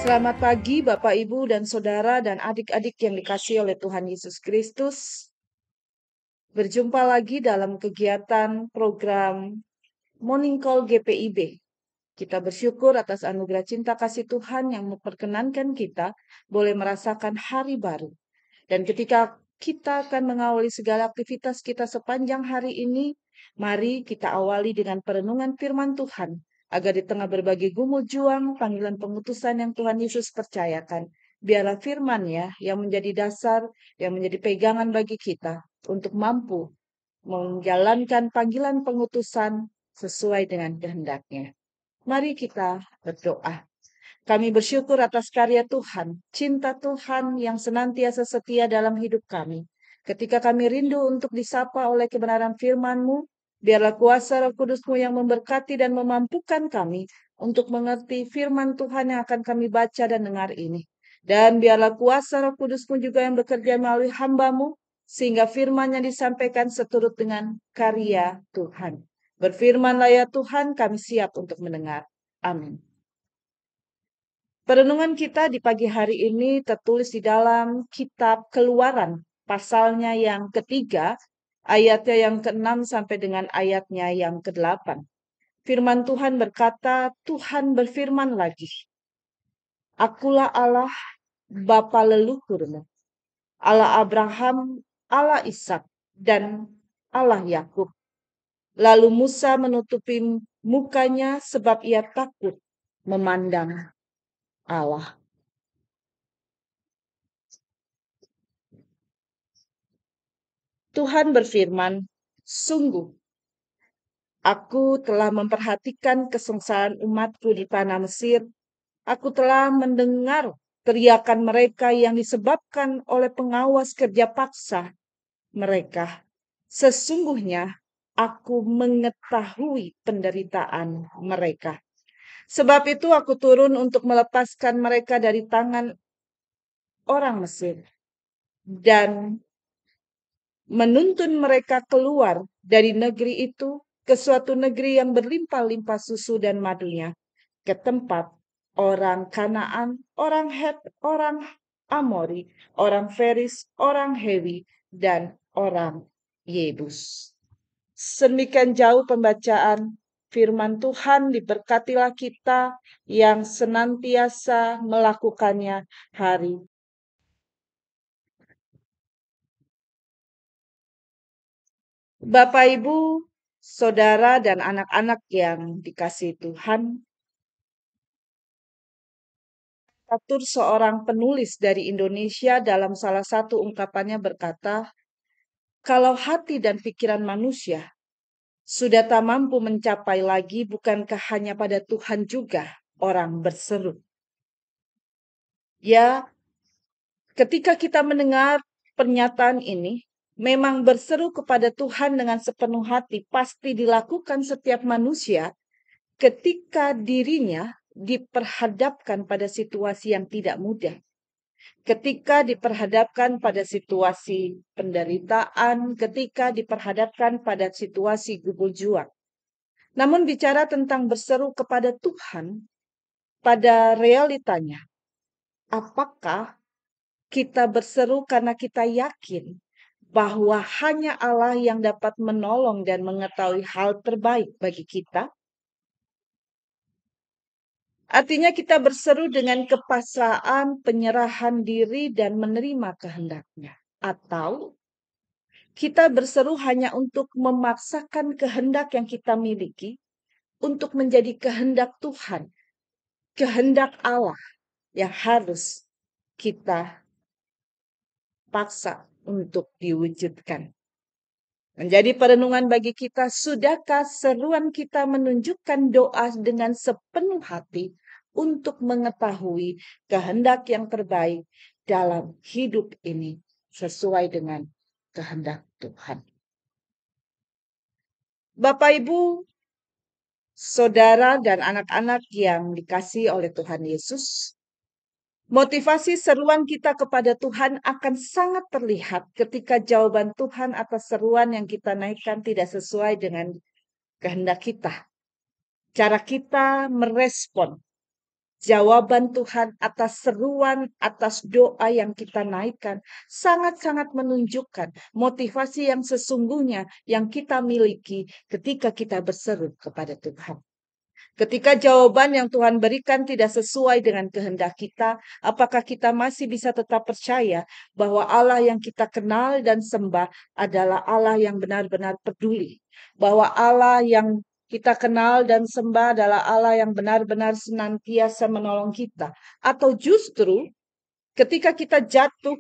Selamat pagi Bapak, Ibu, dan Saudara dan adik-adik yang dikasihi oleh Tuhan Yesus Kristus. Berjumpa lagi dalam kegiatan program Morning Call GPIB. Kita bersyukur atas anugerah cinta kasih Tuhan yang memperkenankan kita boleh merasakan hari baru. Dan ketika kita akan mengawali segala aktivitas kita sepanjang hari ini, mari kita awali dengan perenungan firman Tuhan, agar di tengah berbagai gumul juang, panggilan pengutusan yang Tuhan Yesus percayakan, biarlah firman-Nya yang menjadi dasar, yang menjadi pegangan bagi kita untuk mampu menjalankan panggilan pengutusan sesuai dengan kehendak-Nya. Mari kita berdoa. Kami bersyukur atas karya Tuhan, cinta Tuhan yang senantiasa setia dalam hidup kami. Ketika kami rindu untuk disapa oleh kebenaran firman-Mu, biarlah kuasa Roh Kudus-Mu yang memberkati dan memampukan kami untuk mengerti firman Tuhan yang akan kami baca dan dengar ini. Dan biarlah kuasa Roh Kudus-Mu juga yang bekerja melalui hamba-Mu, sehingga firman yang disampaikan seturut dengan karya Tuhan. Berfirmanlah ya Tuhan, kami siap untuk mendengar. Amin. Perenungan kita di pagi hari ini tertulis di dalam kitab Keluaran, pasalnya yang ketiga, ayatnya yang ke-6 sampai dengan ayatnya yang ke-8. Firman Tuhan berkata, Tuhan berfirman lagi, Akulah Allah bapa leluhurmu, Allah Abraham, Allah Ishak, dan Allah Yakub. Lalu Musa menutupi mukanya sebab ia takut memandang Allah. Tuhan berfirman, sungguh, aku telah memperhatikan kesengsaraan umatku di tanah Mesir. Aku telah mendengar teriakan mereka yang disebabkan oleh pengawas kerja paksa mereka. Sesungguhnya aku mengetahui penderitaan mereka. Sebab itu aku turun untuk melepaskan mereka dari tangan orang Mesir dan menuntun mereka keluar dari negeri itu ke suatu negeri yang berlimpah-limpah susu dan madunya, ke tempat orang Kanaan, orang Het, orang Amori, orang Feris, orang Hewi, dan orang Yebus. Semikian jauh pembacaan firman Tuhan, diberkatilah kita yang senantiasa melakukannya hari. Bapak, Ibu, Saudara, dan anak-anak yang dikasihi Tuhan, Tatur seorang penulis dari Indonesia dalam salah satu ungkapannya berkata, kalau hati dan pikiran manusia sudah tak mampu mencapai lagi, bukankah hanya pada Tuhan juga orang berseru? Ya, ketika kita mendengar pernyataan ini, memang berseru kepada Tuhan dengan sepenuh hati pasti dilakukan setiap manusia ketika dirinya diperhadapkan pada situasi yang tidak mudah. Ketika diperhadapkan pada situasi penderitaan, ketika diperhadapkan pada situasi gumul juang. Namun bicara tentang berseru kepada Tuhan, pada realitanya, apakah kita berseru karena kita yakin bahwa hanya Allah yang dapat menolong dan mengetahui hal terbaik bagi kita? Artinya kita berseru dengan kepasrahan, penyerahan diri, dan menerima kehendak-Nya. Atau kita berseru hanya untuk memaksakan kehendak yang kita miliki untuk menjadi kehendak Tuhan, kehendak Allah yang harus kita paksa untuk diwujudkan. Menjadi perenungan bagi kita, sudahkah seruan kita menunjukkan doa dengan sepenuh hati untuk mengetahui kehendak yang terbaik dalam hidup ini sesuai dengan kehendak Tuhan? Bapak, Ibu, Saudara, dan anak-anak yang dikasihi oleh Tuhan Yesus, motivasi seruan kita kepada Tuhan akan sangat terlihat ketika jawaban Tuhan atas seruan yang kita naikkan tidak sesuai dengan kehendak kita. Cara kita merespon jawaban Tuhan atas seruan, atas doa yang kita naikkan, sangat-sangat menunjukkan motivasi yang sesungguhnya yang kita miliki ketika kita berseru kepada Tuhan. Ketika jawaban yang Tuhan berikan tidak sesuai dengan kehendak kita, apakah kita masih bisa tetap percaya bahwa Allah yang kita kenal dan sembah adalah Allah yang benar-benar peduli? Bahwa Allah yang kita kenal dan sembah adalah Allah yang benar-benar senantiasa menolong kita? Atau justru ketika kita jatuh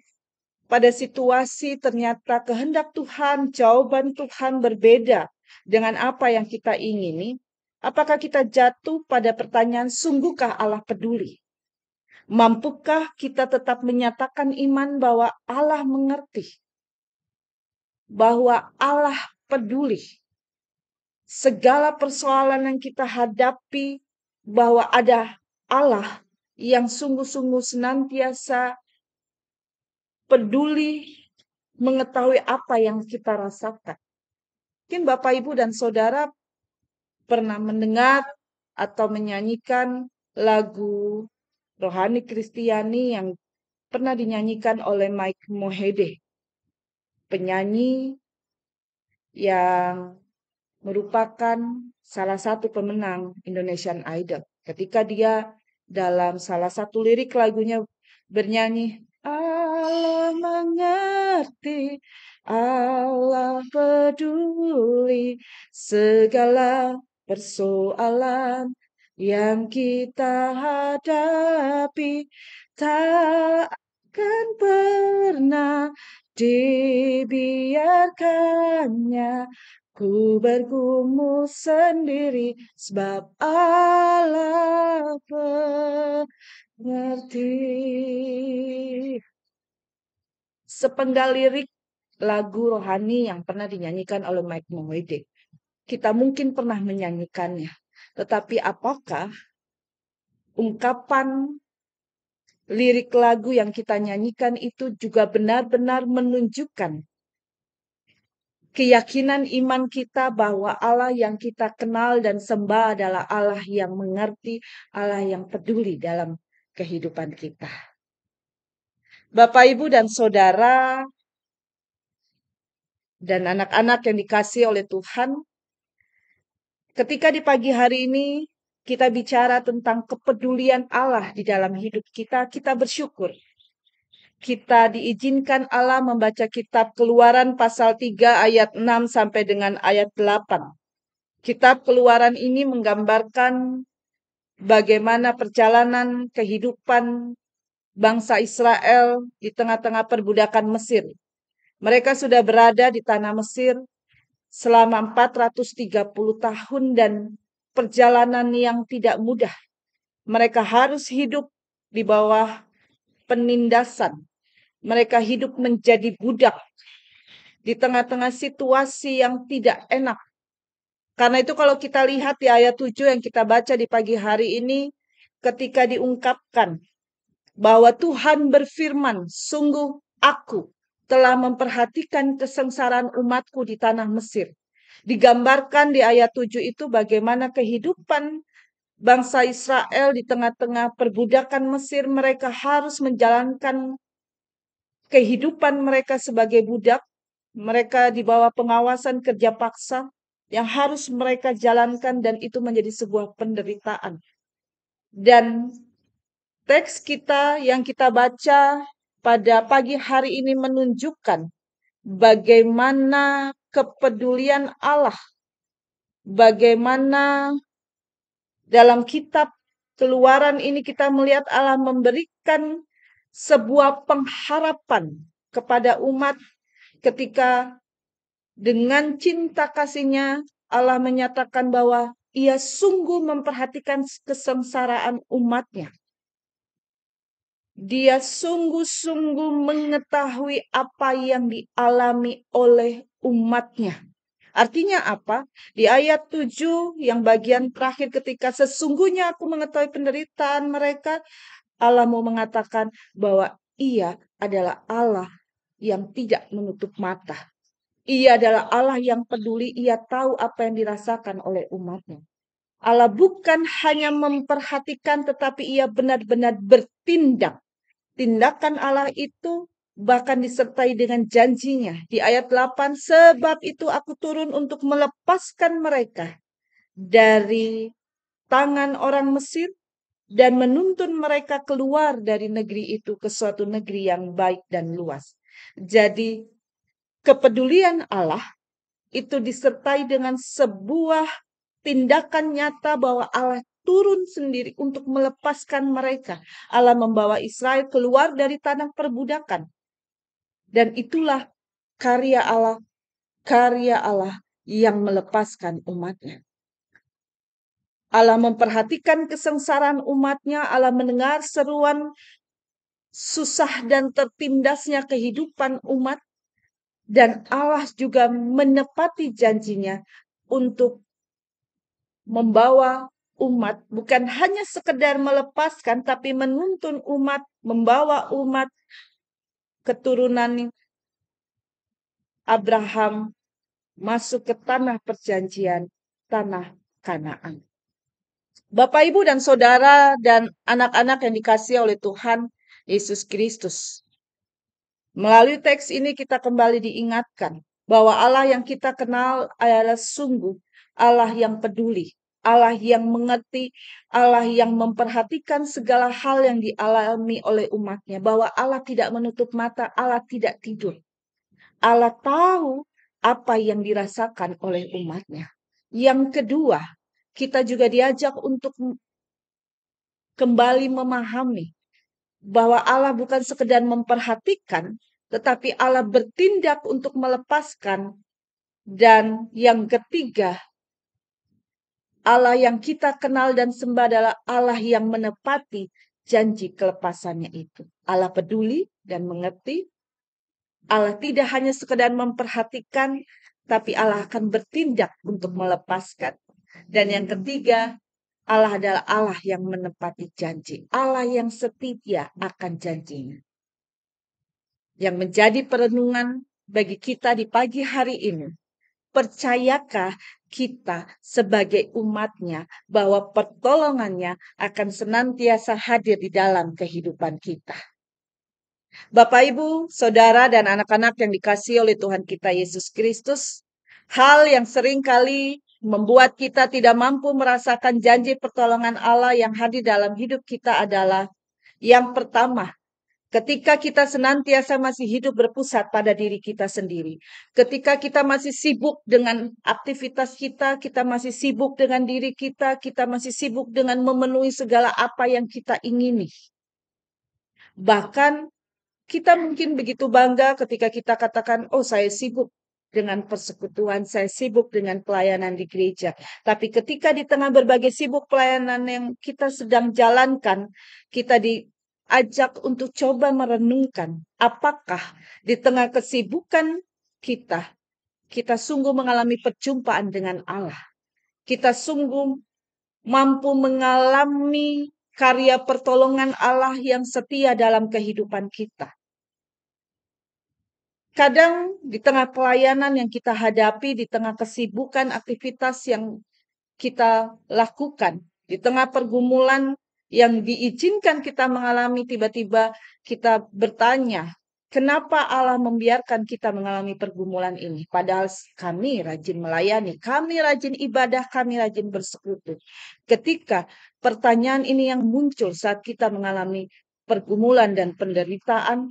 pada situasi ternyata kehendak Tuhan, jawaban Tuhan berbeda dengan apa yang kita ingini, apakah kita jatuh pada pertanyaan, sungguhkah Allah peduli? Mampukah kita tetap menyatakan iman bahwa Allah mengerti? Bahwa Allah peduli? Segala persoalan yang kita hadapi, bahwa ada Allah yang sungguh-sungguh senantiasa peduli mengetahui apa yang kita rasakan. Mungkin Bapak, Ibu, dan Saudara pernah mendengar atau menyanyikan lagu rohani Kristiani yang pernah dinyanyikan oleh Mike Mohede, penyanyi yang merupakan salah satu pemenang Indonesian Idol. Ketika dia dalam salah satu lirik lagunya bernyanyi, Allah mengerti, Allah peduli segala persoalan yang kita hadapi, tak akan pernah dibiarkannya ku bergumul sendiri sebab Allah mengerti. Sepenggal lirik lagu rohani yang pernah dinyanyikan oleh Mike Mohede. Kita mungkin pernah menyanyikannya. Tetapi apakah ungkapan lirik lagu yang kita nyanyikan itu juga benar-benar menunjukkan keyakinan iman kita bahwa Allah yang kita kenal dan sembah adalah Allah yang mengerti, Allah yang peduli dalam kehidupan kita. Bapak, Ibu, dan Saudara, dan anak-anak yang dikasihi oleh Tuhan, ketika di pagi hari ini kita bicara tentang kepedulian Allah di dalam hidup kita, kita bersyukur. Kita diizinkan Allah membaca kitab Keluaran pasal 3 ayat 6 sampai dengan ayat 8. Kitab Keluaran ini menggambarkan bagaimana perjalanan kehidupan bangsa Israel di tengah-tengah perbudakan Mesir. Mereka sudah berada di tanah Mesir selama 430 tahun dan perjalanan yang tidak mudah. Mereka harus hidup di bawah penindasan. Mereka hidup menjadi budak di tengah-tengah situasi yang tidak enak. Karena itu kalau kita lihat di ayat 7 yang kita baca di pagi hari ini, ketika diungkapkan bahwa Tuhan berfirman, sungguh aku telah memperhatikan kesengsaraan umatku di tanah Mesir. Digambarkan di ayat 7 itu bagaimana kehidupan bangsa Israel di tengah-tengah perbudakan Mesir. Mereka harus menjalankan kehidupan mereka sebagai budak. Mereka di bawah pengawasan kerja paksa yang harus mereka jalankan, dan itu menjadi sebuah penderitaan. Dan teks kita yang kita baca pada pagi hari ini menunjukkan bagaimana kepedulian Allah, bagaimana dalam kitab Keluaran ini kita melihat Allah memberikan sebuah pengharapan kepada umat ketika dengan cinta kasih-Nya Allah menyatakan bahwa Ia sungguh memperhatikan kesengsaraan umat-Nya. Dia sungguh-sungguh mengetahui apa yang dialami oleh umat-Nya. Artinya apa? Di ayat 7 yang bagian terakhir, ketika sesungguhnya aku mengetahui penderitaan mereka, Allah mau mengatakan bahwa Ia adalah Allah yang tidak menutup mata. Ia adalah Allah yang peduli, Ia tahu apa yang dirasakan oleh umatnya. Allah bukan hanya memperhatikan, tetapi ia benar-benar bertindak. Tindakan Allah itu bahkan disertai dengan janjinya. Di ayat 8, sebab itu aku turun untuk melepaskan mereka dari tangan orang Mesir dan menuntun mereka keluar dari negeri itu ke suatu negeri yang baik dan luas. Jadi kepedulian Allah itu disertai dengan sebuah tindakan nyata bahwa Allah turun sendiri untuk melepaskan mereka. Allah membawa Israel keluar dari tanah perbudakan. Dan itulah karya Allah yang melepaskan umatnya. Allah memperhatikan kesengsaraan umatnya, Allah mendengar seruan susah dan tertindasnya kehidupan umat, dan Allah juga menepati janjinya untuk membawa umat, bukan hanya sekedar melepaskan, tapi menuntun umat, membawa umat keturunan Abraham masuk ke tanah perjanjian, tanah Kanaan. Bapak, Ibu, dan Saudara, dan anak-anak yang dikasihi oleh Tuhan Yesus Kristus. Melalui teks ini kita kembali diingatkan bahwa Allah yang kita kenal adalah sungguh Allah yang peduli, Allah yang mengerti, Allah yang memperhatikan segala hal yang dialami oleh umatnya. Bahwa Allah tidak menutup mata, Allah tidak tidur. Allah tahu apa yang dirasakan oleh umatnya. Yang kedua, kita juga diajak untuk kembali memahami bahwa Allah bukan sekedar memperhatikan, tetapi Allah bertindak untuk melepaskan. Dan yang ketiga, Allah yang kita kenal dan sembah adalah Allah yang menepati janji kelepasannya itu. Allah peduli dan mengerti. Allah tidak hanya sekedar memperhatikan, tapi Allah akan bertindak untuk melepaskan. Dan yang ketiga, Allah adalah Allah yang menepati janji. Allah yang setia akan janjinya. Yang menjadi perenungan bagi kita di pagi hari ini. Percayakah kita sebagai umatnya bahwa pertolongannya akan senantiasa hadir di dalam kehidupan kita? Bapak, Ibu, Saudara, dan anak-anak yang dikasihi oleh Tuhan kita Yesus Kristus, hal yang sering kali membuat kita tidak mampu merasakan janji pertolongan Allah yang hadir dalam hidup kita adalah yang pertama, ketika kita senantiasa masih hidup berpusat pada diri kita sendiri. Ketika kita masih sibuk dengan aktivitas kita, kita masih sibuk dengan diri kita masih sibuk dengan memenuhi segala apa yang kita ingini. Bahkan kita mungkin begitu bangga ketika kita katakan, oh saya sibuk dengan persekutuan, saya sibuk dengan pelayanan di gereja. Tapi ketika di tengah berbagai sibuk pelayanan yang kita sedang jalankan, kita diajak untuk coba merenungkan, apakah di tengah kesibukan kita sungguh mengalami perjumpaan dengan Allah. Kita sungguh mampu mengalami karya pertolongan Allah yang setia dalam kehidupan kita. Kadang di tengah pelayanan yang kita hadapi, di tengah kesibukan aktivitas yang kita lakukan, di tengah pergumulan yang diizinkan kita mengalami, tiba-tiba kita bertanya, kenapa Allah membiarkan kita mengalami pergumulan ini? Padahal kami rajin melayani, kami rajin ibadah, kami rajin bersekutu. Ketika pertanyaan ini yang muncul saat kita mengalami pergumulan dan penderitaan,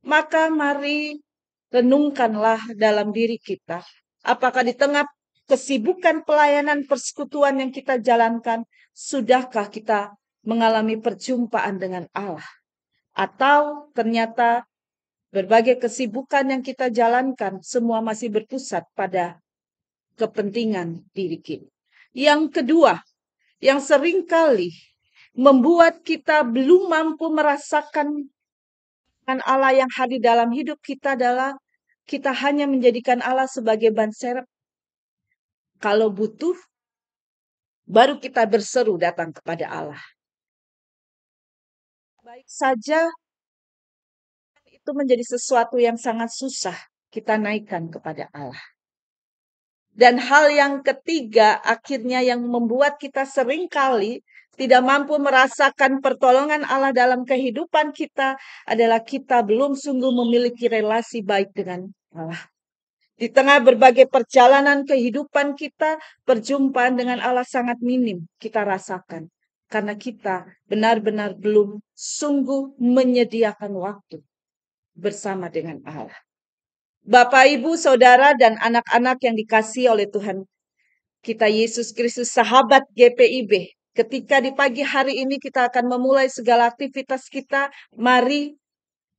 maka mari renungkanlah dalam diri kita. Apakah di tengah kesibukan pelayanan persekutuan yang kita jalankan, sudahkah kita mengalami perjumpaan dengan Allah? Atau ternyata berbagai kesibukan yang kita jalankan, semua masih berpusat pada kepentingan diri kita. Yang kedua, yang seringkali membuat kita belum mampu merasakan Allah yang hadir dalam hidup kita adalah kita hanya menjadikan Allah sebagai ban serep. Kalau butuh, baru kita berseru datang kepada Allah. Baik saja, itu menjadi sesuatu yang sangat susah kita naikkan kepada Allah. Dan hal yang ketiga, akhirnya yang membuat kita seringkali tidak mampu merasakan pertolongan Allah dalam kehidupan kita adalah kita belum sungguh memiliki relasi baik dengan Allah. Di tengah berbagai perjalanan kehidupan kita, perjumpaan dengan Allah sangat minim kita rasakan. Karena kita benar-benar belum sungguh menyediakan waktu bersama dengan Allah. Bapak, Ibu, Saudara, dan anak-anak yang dikasihi oleh Tuhan kita Yesus Kristus, sahabat GPIB. Ketika di pagi hari ini kita akan memulai segala aktivitas kita, mari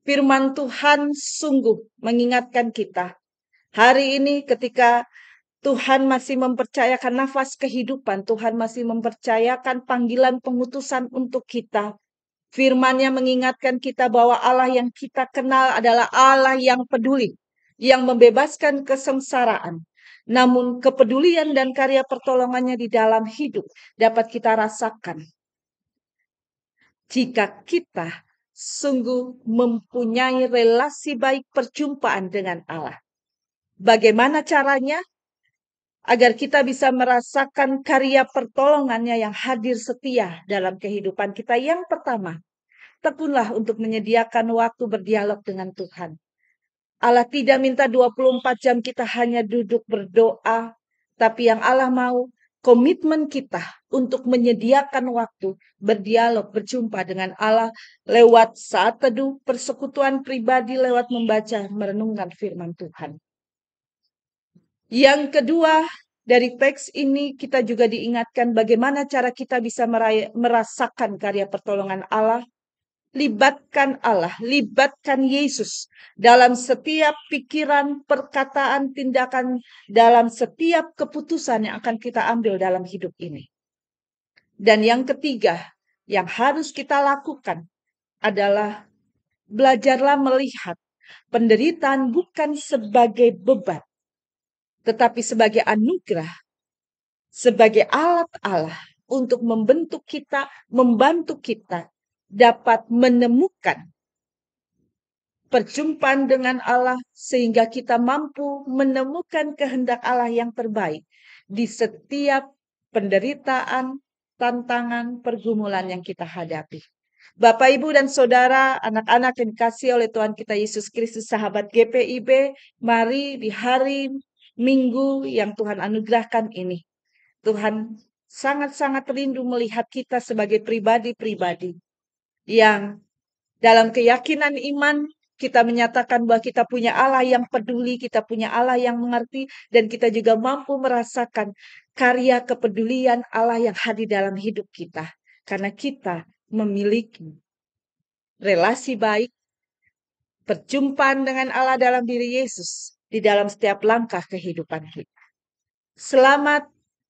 firman Tuhan sungguh mengingatkan kita. Hari ini ketika Tuhan masih mempercayakan nafas kehidupan, Tuhan masih mempercayakan panggilan pengutusan untuk kita. Firman-Nya mengingatkan kita bahwa Allah yang kita kenal adalah Allah yang peduli, yang membebaskan kesengsaraan. Namun kepedulian dan karya pertolongannya di dalam hidup dapat kita rasakan jika kita sungguh mempunyai relasi baik perjumpaan dengan Allah. Bagaimana caranya? Agar kita bisa merasakan karya pertolongannya yang hadir setia dalam kehidupan kita. Yang pertama, tekunlah untuk menyediakan waktu berdialog dengan Tuhan. Allah tidak minta 24 jam kita hanya duduk berdoa, tapi yang Allah mau komitmen kita untuk menyediakan waktu berdialog, berjumpa dengan Allah lewat saat teduh, persekutuan pribadi, lewat membaca, merenungkan firman Tuhan. Yang kedua, dari teks ini kita juga diingatkan bagaimana cara kita bisa merasakan karya pertolongan Allah. Libatkan Allah, libatkan Yesus dalam setiap pikiran, perkataan, tindakan, dalam setiap keputusan yang akan kita ambil dalam hidup ini. Dan yang ketiga, yang harus kita lakukan adalah belajarlah melihat penderitaan bukan sebagai beban, tetapi sebagai anugerah, sebagai alat Allah untuk membentuk kita, membantu kita dapat menemukan perjumpaan dengan Allah sehingga kita mampu menemukan kehendak Allah yang terbaik di setiap penderitaan, tantangan, pergumulan yang kita hadapi. Bapak, Ibu, dan Saudara, anak-anak yang dikasihi oleh Tuhan kita Yesus Kristus, sahabat GPIB, mari di hari Minggu yang Tuhan anugerahkan ini, Tuhan sangat-sangat rindu melihat kita sebagai pribadi-pribadi yang dalam keyakinan iman kita menyatakan bahwa kita punya Allah yang peduli, kita punya Allah yang mengerti, dan kita juga mampu merasakan karya kepedulian Allah yang hadir dalam hidup kita. Karena kita memiliki relasi baik, perjumpaan dengan Allah dalam diri Yesus di dalam setiap langkah kehidupan kita. Selamat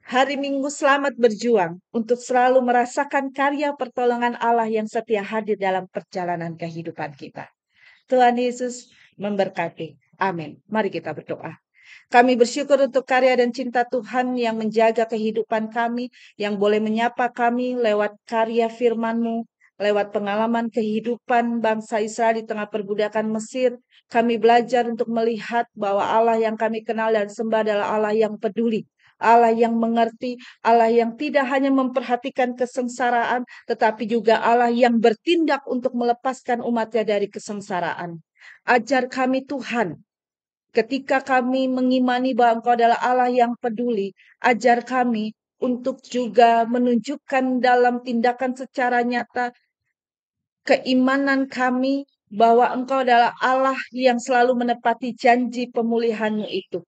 hari Minggu, selamat berjuang untuk selalu merasakan karya pertolongan Allah yang setia hadir dalam perjalanan kehidupan kita. Tuhan Yesus memberkati. Amin. Mari kita berdoa. Kami bersyukur untuk karya dan cinta Tuhan yang menjaga kehidupan kami, yang boleh menyapa kami lewat karya firman-Mu, lewat pengalaman kehidupan bangsa Israel di tengah perbudakan Mesir. Kami belajar untuk melihat bahwa Allah yang kami kenal dan sembah adalah Allah yang peduli, Allah yang mengerti, Allah yang tidak hanya memperhatikan kesengsaraan, tetapi juga Allah yang bertindak untuk melepaskan umatnya dari kesengsaraan. Ajar kami Tuhan, ketika kami mengimani bahwa Engkau adalah Allah yang peduli, ajar kami untuk juga menunjukkan dalam tindakan secara nyata keimanan kami bahwa Engkau adalah Allah yang selalu menepati janji pemulihan-Mu itu.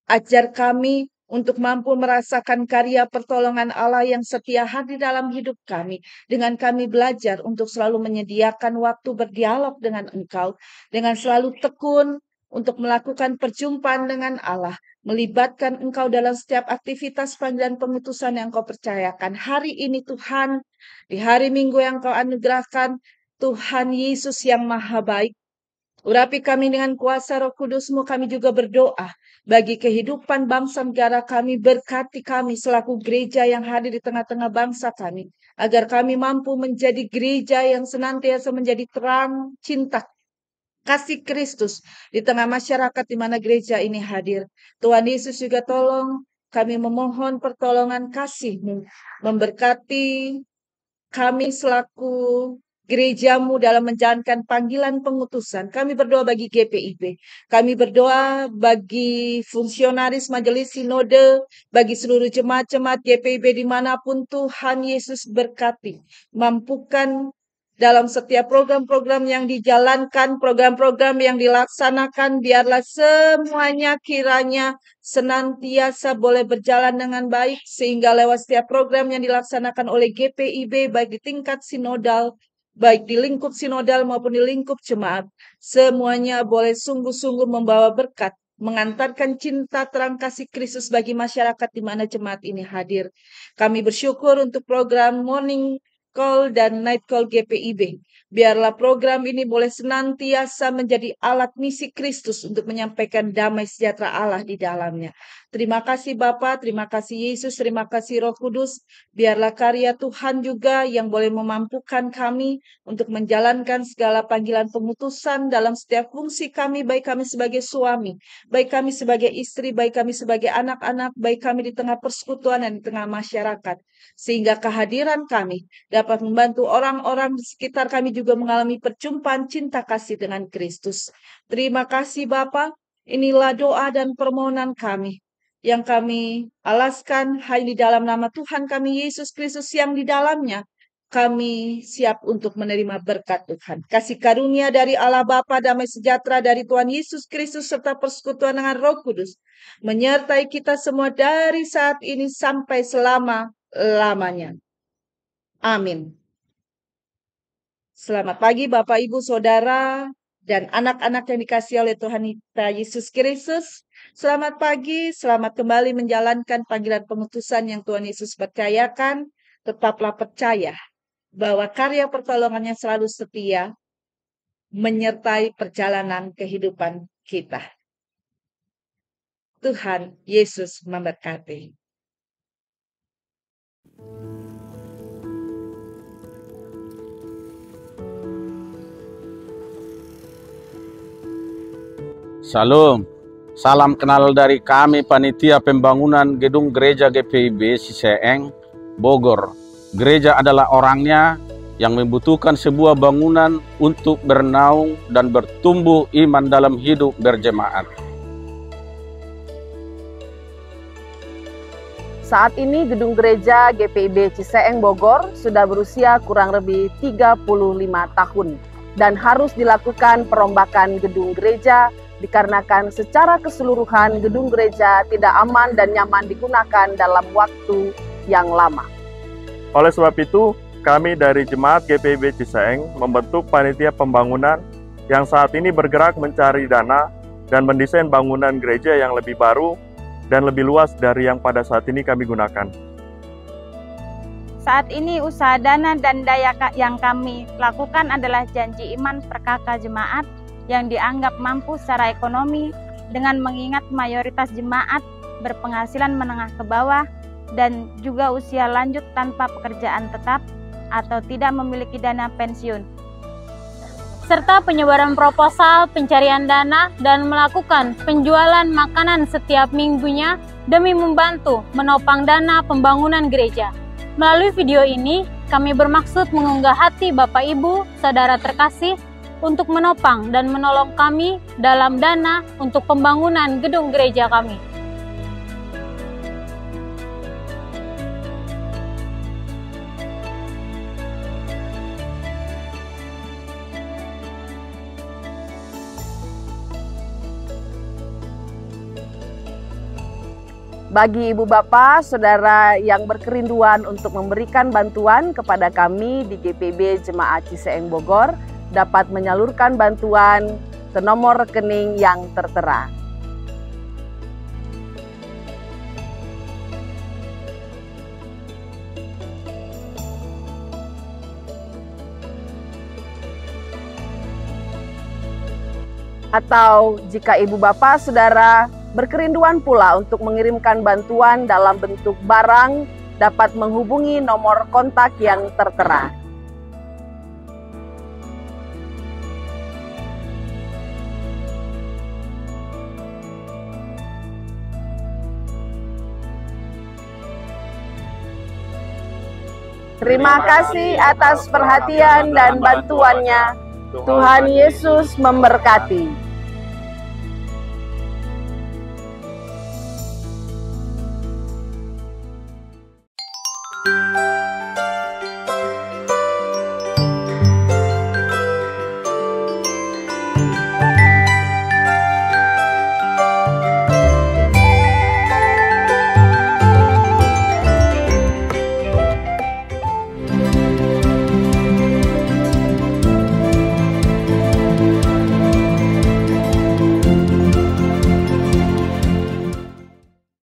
Ajar kami untuk mampu merasakan karya pertolongan Allah yang setia hadir dalam hidup kami. Dengan kami belajar untuk selalu menyediakan waktu berdialog dengan Engkau. Dengan selalu tekun untuk melakukan perjumpaan dengan Allah. Melibatkan Engkau dalam setiap aktivitas panggilan pengutusan yang Kau percayakan. Hari ini Tuhan, di hari Minggu yang Kau anugerahkan, Tuhan Yesus yang Maha Baik, urapi kami dengan kuasa Roh Kudus-Mu. Kami juga berdoa bagi kehidupan bangsa negara kami. Berkati kami selaku gereja yang hadir di tengah-tengah bangsa kami, agar kami mampu menjadi gereja yang senantiasa menjadi terang cinta kasih Kristus di tengah masyarakat di mana gereja ini hadir. Tuhan Yesus juga tolong kami memohon pertolongan kasih-Mu, memberkati kami selaku gerejamu dalam menjalankan panggilan pengutusan. Kami berdoa bagi GPIB. Kami berdoa bagi fungsionaris majelis sinode, bagi seluruh jemaat-jemaat GPIB dimanapun Tuhan Yesus berkati. Mampukan dalam setiap program-program yang dijalankan, program-program yang dilaksanakan, biarlah semuanya kiranya senantiasa boleh berjalan dengan baik, sehingga lewat setiap program yang dilaksanakan oleh GPIB, baik di tingkat sinodal, baik di lingkup sinodal maupun di lingkup jemaat, semuanya boleh sungguh-sungguh membawa berkat, mengantarkan cinta terang kasih Kristus bagi masyarakat di mana jemaat ini hadir. Kami bersyukur untuk program Morning Call dan Night Call GPIB. Biarlah program ini boleh senantiasa menjadi alat misi Kristus untuk menyampaikan damai sejahtera Allah di dalamnya. Terima kasih Bapa, terima kasih Yesus, terima kasih Roh Kudus. Biarlah karya Tuhan juga yang boleh memampukan kami untuk menjalankan segala panggilan pengutusan dalam setiap fungsi kami, baik kami sebagai suami, baik kami sebagai istri, baik kami sebagai anak-anak, baik kami di tengah persekutuan dan di tengah masyarakat. Sehingga kehadiran kami dapat membantu orang-orang di sekitar kami juga mengalami perjumpaan cinta kasih dengan Kristus. Terima kasih Bapa. Inilah doa dan permohonan kami yang kami alaskan hanya di dalam nama Tuhan kami Yesus Kristus, yang di dalamnya kami siap untuk menerima berkat Tuhan. Kasih karunia dari Allah Bapa, damai sejahtera dari Tuhan Yesus Kristus, serta persekutuan dengan Roh Kudus menyertai kita semua dari saat ini sampai selama-lamanya. Amin. Selamat pagi Bapak, Ibu, Saudara, dan anak-anak yang dikasihi oleh Tuhan kita Yesus Kristus. Selamat pagi, selamat kembali menjalankan panggilan pengutusan yang Tuhan Yesus percayakan. Tetaplah percaya bahwa karya pertolongannya selalu setia menyertai perjalanan kehidupan kita. Tuhan Yesus memberkati. Salam, salam kenal dari kami Panitia Pembangunan Gedung Gereja GPIB Ciseeng, Bogor. Gereja adalah orangnya yang membutuhkan sebuah bangunan untuk bernaung dan bertumbuh iman dalam hidup berjemaat. Saat ini gedung gereja GPIB Ciseeng Bogor sudah berusia kurang lebih 35 tahun dan harus dilakukan perombakan gedung gereja dikarenakan secara keseluruhan gedung gereja tidak aman dan nyaman digunakan dalam waktu yang lama. Oleh sebab itu, kami dari Jemaat GPIB Ciseeng membentuk panitia pembangunan yang saat ini bergerak mencari dana dan mendesain bangunan gereja yang lebih baru dan lebih luas dari yang pada saat ini kami gunakan. Saat ini usaha dana dan daya yang kami lakukan adalah janji iman perkaka jemaat yang dianggap mampu secara ekonomi dengan mengingat mayoritas jemaat berpenghasilan menengah ke bawah dan juga usia lanjut tanpa pekerjaan tetap atau tidak memiliki dana pensiun. Serta penyebaran proposal, pencarian dana, dan melakukan penjualan makanan setiap minggunya demi membantu menopang dana pembangunan gereja. Melalui video ini, kami bermaksud mengunggah hati Bapak Ibu, Saudara terkasih, untuk menopang dan menolong kami dalam dana untuk pembangunan gedung gereja kami. Bagi Ibu Bapak, Saudara yang berkerinduan untuk memberikan bantuan kepada kami di GPIB Jemaat Ciseeng Bogor, dapat menyalurkan bantuan ke nomor rekening yang tertera. Atau jika Ibu Bapak Saudara berkerinduan pula untuk mengirimkan bantuan dalam bentuk barang, dapat menghubungi nomor kontak yang tertera. Terima kasih atas perhatian dan bantuannya. Tuhan Yesus memberkati.